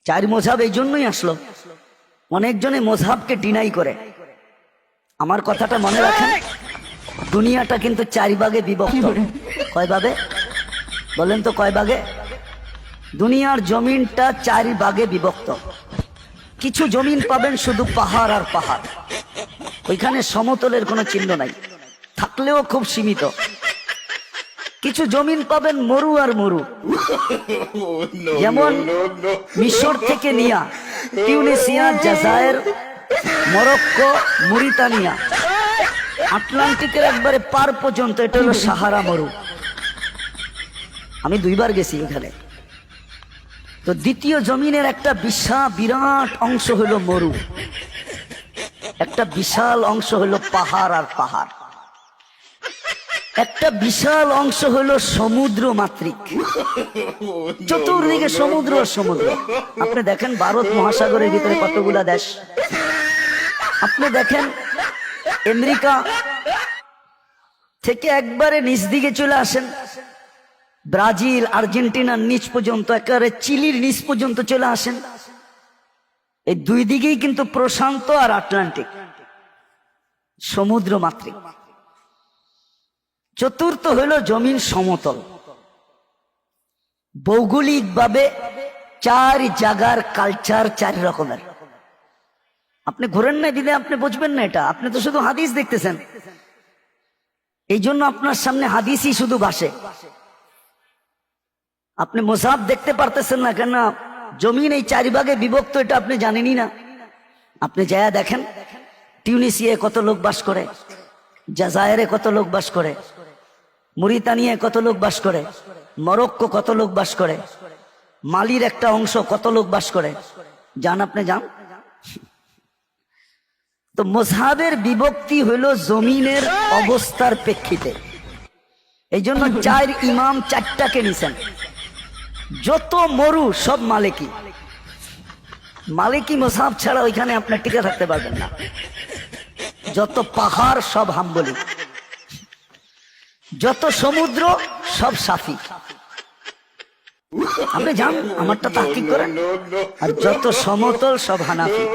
চার মজহাব এই জন্যই আসলো, অনেকজনে মজহাবকে ডিনাই করে। আমার কথাটা মনে রাখেন, দুনিয়াটা কিন্তু চার ভাগে বিভক্ত। কয় ভাগে বলেন তো, কয় ভাগে? দুনিয়ার জমিনটা চার ভাগে বিভক্ত। কিছু জমিন পাবেন শুধু পাহাড় আর পাহাড়, ওইখানে সমতলের কোনো চিহ্ন নাই, থাকলেও খুব সীমিত। কিছু জমিন পাবেন মরু আর মরু, যেমন মিশর থেকে নিয়া টিউনিসিয়া, জাজায়ের, মরক্কো, মরিতানিয়া, আটলান্টিকের একবারে পার পর্যন্ত, এটা হলো সাহারা মরু। আমি 2 বার গেছি এখানে। তো দ্বিতীয় জমিনের একটা বিরাট অংশ হলো মরু, একটা বিশাল অংশ হলো পাহাড় আর পাহাড়, একটা বিশাল অংশ হলো সমুদ্র মাতৃক, চতুর্দিকে সমুদ্র সমুদ্র। আপনি দেখেন ভারত মহাসাগরের ভিতরে কতগুলা দেশ, আপনি দেখেন আমেরিকা থেকে একবারে নিচ দিকে চলে আসেন, ব্রাজিল, আর্জেন্টিনার নিচ পর্যন্ত, একেবারে চিলির নিচ পর্যন্ত চলে আসেন। এই 2 দিকেই কিন্তু প্রশান্ত আর আটলান্টিক, সমুদ্র মাতৃক। চতুর্থ হইল জমিন সমতল। ভৌগোলিক ভাবে 4 জায়গার কালচার 4 রকমের। আপনি ঘোরেন না দিলে আপনি বুঝবেন না এটা, আপনি তো শুধু হাদিস দেখতেছেন, এই জন্য আপনার সামনে হাদিসই শুধু ভাসে। আপনি মুসাফ দেখতে পারতেছেন না কেন? জমিন এই 4 ভাগে বিভক্ত, এটা আপনি জানেনই না। আপনি যায়া দেখেন টিউনিসিয়ায় কত লোক বাস করে, জাজায়েরে কত লোক বাস করে, মরিতানিয়ায় কত লোক বাস করে, মরক্কো কত লোক বাস করে, মালির একটা অংশ কত লোক বাস করে, জান আপনি যান। তো মজহাবের বিভক্তি হইল জমিনের অবস্থার প্রেক্ষিতে। এই জন্য 4 ইমাম 4টাকে নিছেন। যত মরু সব মালিকি, মালিকি মজহাব ছাড়া ওইখানে আপনি টিকে থাকতে পারবেন না। যত পাহাড় সব হাম্বলি, যত সমুদ্র সব সাফি। আপনি যান, আমারটা তাহকিক করেন। আর যত সমতল সব হানাফি।